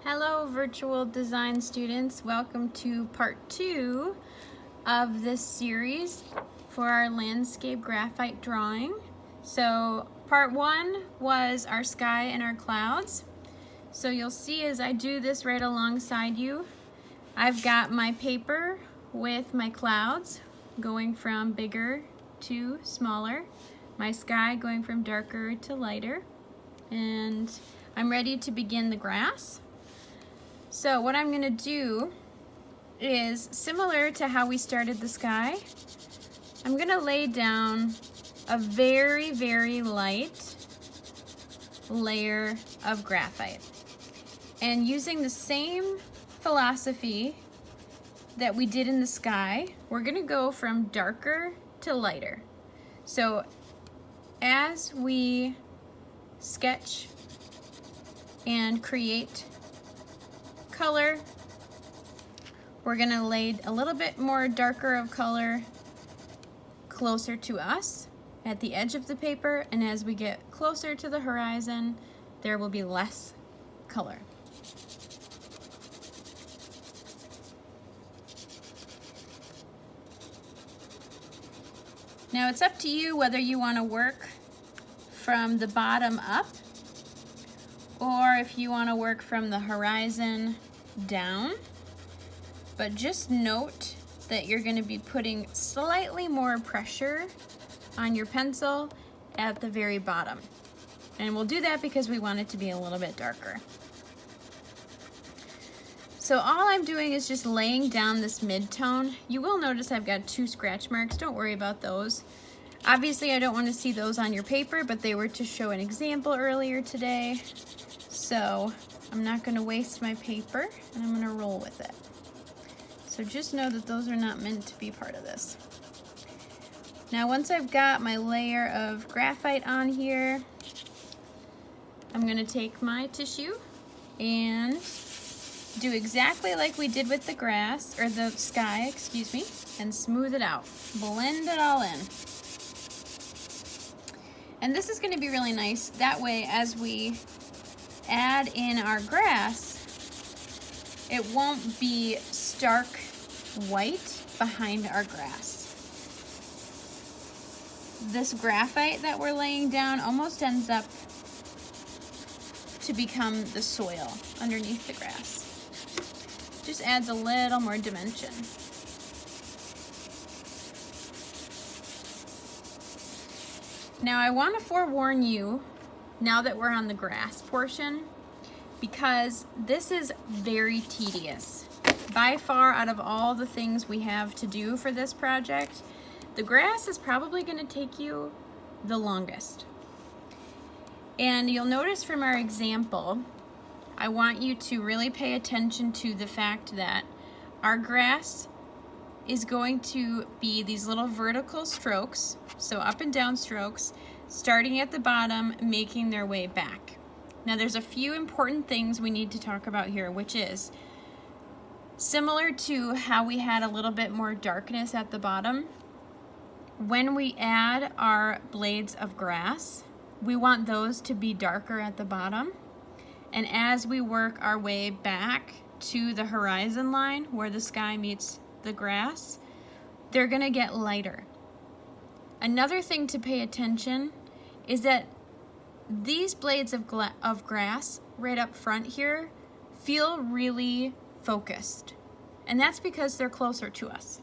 Hello virtual design students, welcome to part 2 of this series for our landscape graphite drawing. So part 1 was our sky and our clouds. So you'll see as I do this right alongside you, I've got my paper with my clouds going from bigger to smaller, my sky going from darker to lighter, and I'm ready to begin the grass. So what I'm going to do is similar to how we started the sky. I'm going to lay down a very, very light layer of graphite. And using the same philosophy that we did in the sky, we're going to go from darker to lighter. So as we sketch and create color, we're going to lay a little bit more darker of color closer to us at the edge of the paper, and as we get closer to the horizon there will be less color. Now it's up to you whether you want to work from the bottom up or if you want to work from the horizon down, but just note that you're going to be putting slightly more pressure on your pencil at the very bottom. And we'll do that because we want it to be a little bit darker. So all I'm doing is just laying down this mid-tone. You will notice I've got 2 scratch marks. Don't worry about those. Obviously I don't want to see those on your paper, but they were to show an example earlier today. So I'm not going to waste my paper, and I'm going to roll with it. So just know that those are not meant to be part of this. Now once I've got my layer of graphite on here, I'm going to take my tissue and do exactly like we did with the grass, or the sky, excuse me, and smooth it out. Blend it all in. And this is going to be really nice. That way, as we add in our grass, it won't be stark white behind our grass. This graphite that we're laying down almost ends up to become the soil underneath the grass. Just adds a little more dimension. Now I want to forewarn you, now that we're on the grass portion, because this is very tedious. By far, out of all the things we have to do for this project, the grass is probably going to take you the longest. And you'll notice from our example, I want you to really pay attention to the fact that our grass is going to be these little vertical strokes, so up and down strokes, starting at the bottom, making their way back. Now there's a few important things we need to talk about here, which is similar to how we had a little bit more darkness at the bottom. When we add our blades of grass, we want those to be darker at the bottom. And as we work our way back to the horizon line where the sky meets the grass, they're going to get lighter. Another thing to pay attention is that these blades of grass right up front here feel really focused. And that's because they're closer to us.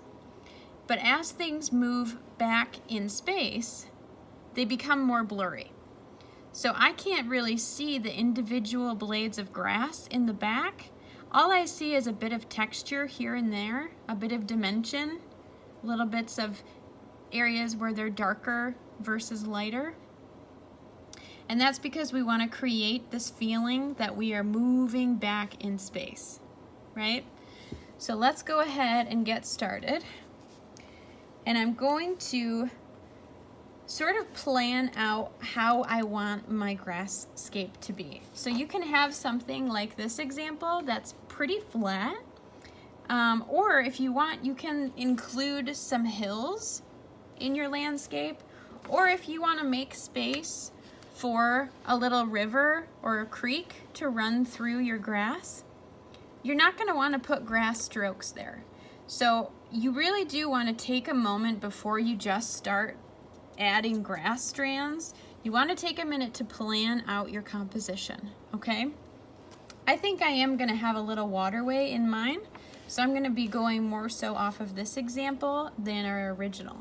But as things move back in space, they become more blurry. So I can't really see the individual blades of grass in the back. All I see is a bit of texture here and there, a bit of dimension, little bits of areas where they're darker versus lighter. And that's because we want to create this feeling that we are moving back in space, right? So let's go ahead and get started. And I'm going to sort of plan out how I want my grasscape to be. So you can have something like this example that's pretty flat, or if you want, you can include some hills in your landscape, or if you want to make space for a little river or a creek to run through your grass, you're not going to want to put grass strokes there. So you really do want to take a moment before you just start adding grass strands. You want to take a minute to plan out your composition, okay? I think I am going to have a little waterway in mine, so I'm going to be going more so off of this example than our original.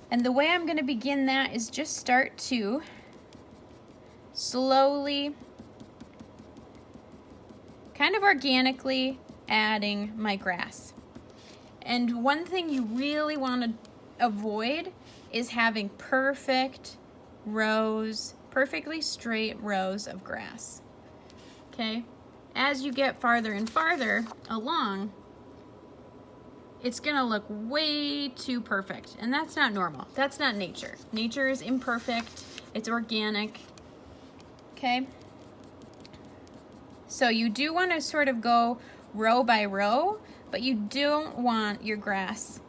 And the way I'm going to begin that is just start to slowly, kind of organically adding my grass. And one thing you really want to avoid is having perfect rows, perfectly straight rows of grass. Okay? As you get farther and farther along, it's gonna look way too perfect, and that's not normal. That's not nature. Nature is imperfect, it's organic, okay? So you do wanna sort of go row by row, but you don't want your grass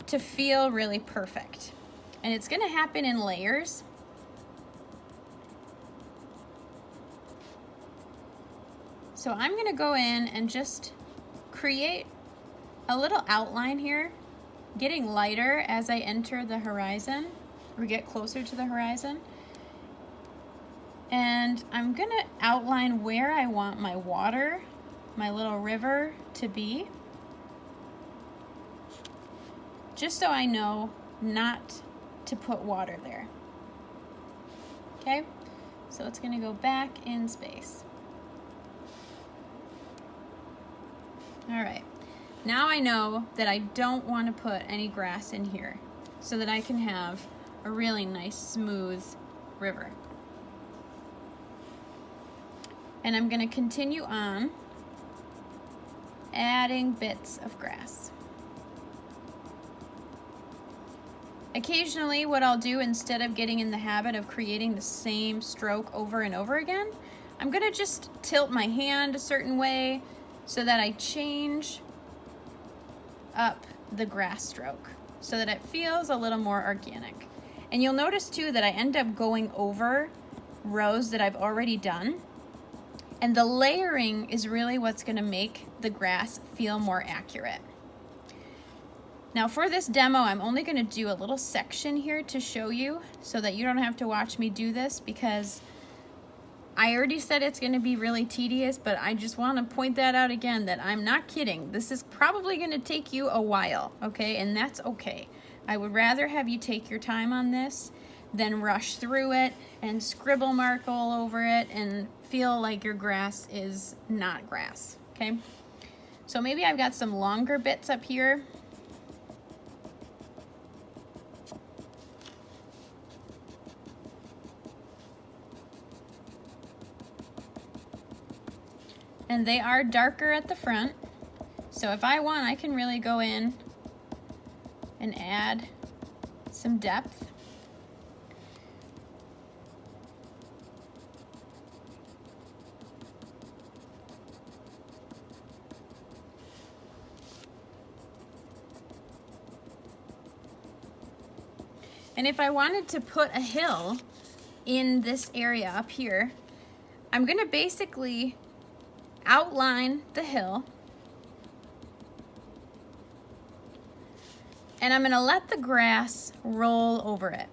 to feel really perfect. And it's gonna happen in layers. So I'm gonna go in and just create a little outline here, getting lighter as I enter the horizon or get closer to the horizon. And I'm gonna outline where I want my water, my little river, to be, just so I know not to put water there. Okay, so it's gonna go back in space. All right. Now I know that I don't want to put any grass in here so that I can have a really nice smooth river. And I'm going to continue on adding bits of grass. Occasionally what I'll do, instead of getting in the habit of creating the same stroke over and over again, I'm going to just tilt my hand a certain way so that I change up the grass stroke so that it feels a little more organic. And you'll notice too that I end up going over rows that I've already done, and the layering is really what's going to make the grass feel more accurate. Now for this demo, I'm only going to do a little section here to show you so that you don't have to watch me do this, because I already said it's going to be really tedious, but I just want to point that out again, that I'm not kidding. This is probably going to take you a while, okay? And that's okay. I would rather have you take your time on this than rush through it and scribble mark all over it and feel like your grass is not grass, okay? So maybe I've got some longer bits up here. And they are darker at the front. So if I want, I can really go in and add some depth. And if I wanted to put a hill in this area up here, I'm gonna basically outline the hill, and I'm gonna let the grass roll over it.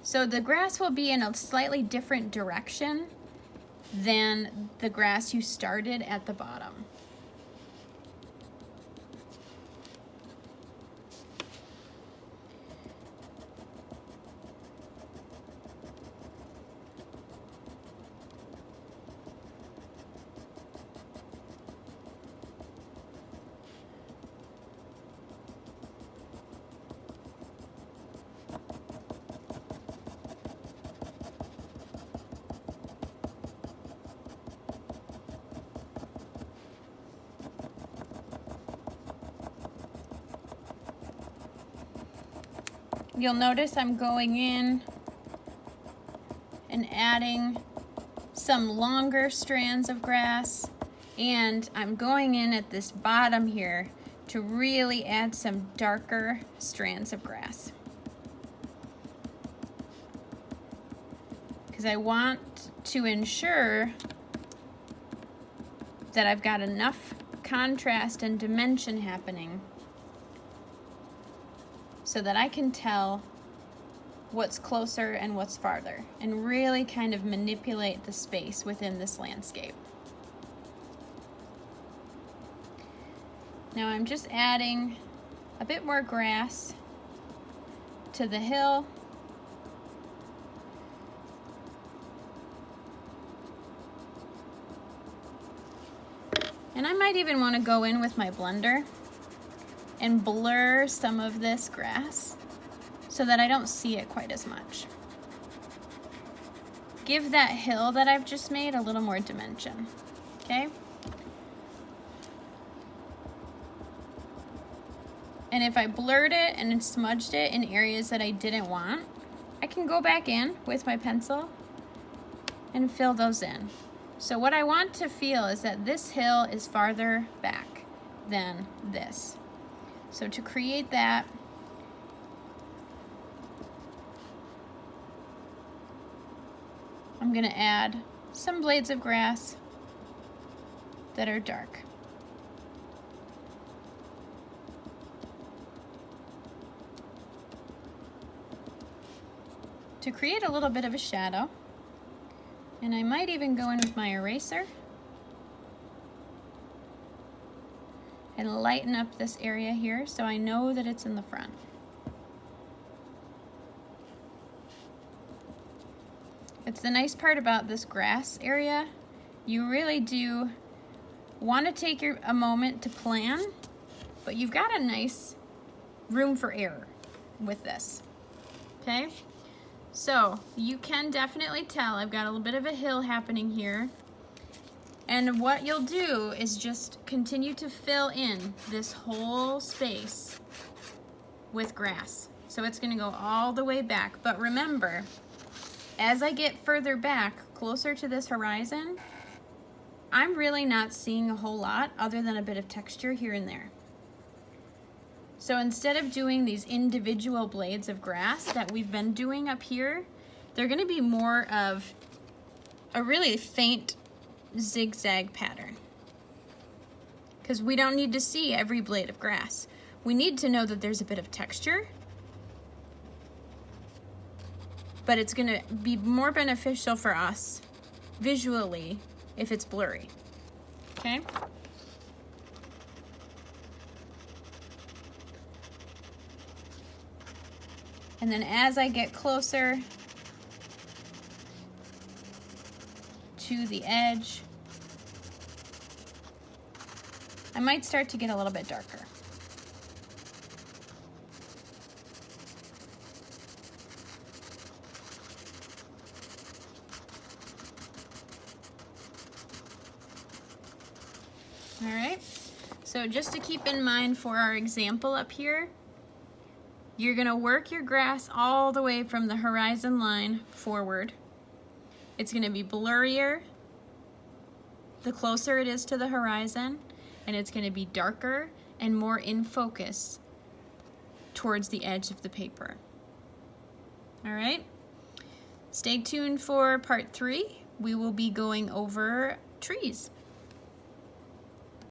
So the grass will be in a slightly different direction than the grass you started at the bottom. You'll notice I'm going in and adding some longer strands of grass, and I'm going in at this bottom here to really add some darker strands of grass, because I want to ensure that I've got enough contrast and dimension happening so that I can tell what's closer and what's farther, and really kind of manipulate the space within this landscape. Now I'm just adding a bit more grass to the hill. And I might even want to go in with my blender and blur some of this grass so that I don't see it quite as much. Give that hill that I've just made a little more dimension, okay? And if I blurred it and smudged it in areas that I didn't want, I can go back in with my pencil and fill those in. So what I want to feel is that this hill is farther back than this. So to create that, I'm gonna add some blades of grass that are dark. To create a little bit of a shadow, and I might even go in with my eraser and lighten up this area here so I know that it's in the front. It's the nice part about this grass area. You really do want to take a moment to plan, but you've got a nice room for error with this, okay? So you can definitely tell I've got a little bit of a hill happening here. And what you'll do is just continue to fill in this whole space with grass. So it's gonna go all the way back. But remember, as I get further back, closer to this horizon, I'm really not seeing a whole lot other than a bit of texture here and there. So instead of doing these individual blades of grass that we've been doing up here, they're gonna be more of a really faint zigzag pattern. Because we don't need to see every blade of grass. We need to know that there's a bit of texture, but it's gonna be more beneficial for us visually if it's blurry, okay? And then as I get closer to the edge, I might start to get a little bit darker. All right, so just to keep in mind for our example up here, you're gonna work your grass all the way from the horizon line forward. It's gonna be blurrier the closer it is to the horizon, and it's gonna be darker and more in focus towards the edge of the paper. All right, stay tuned for part 3. We will be going over trees.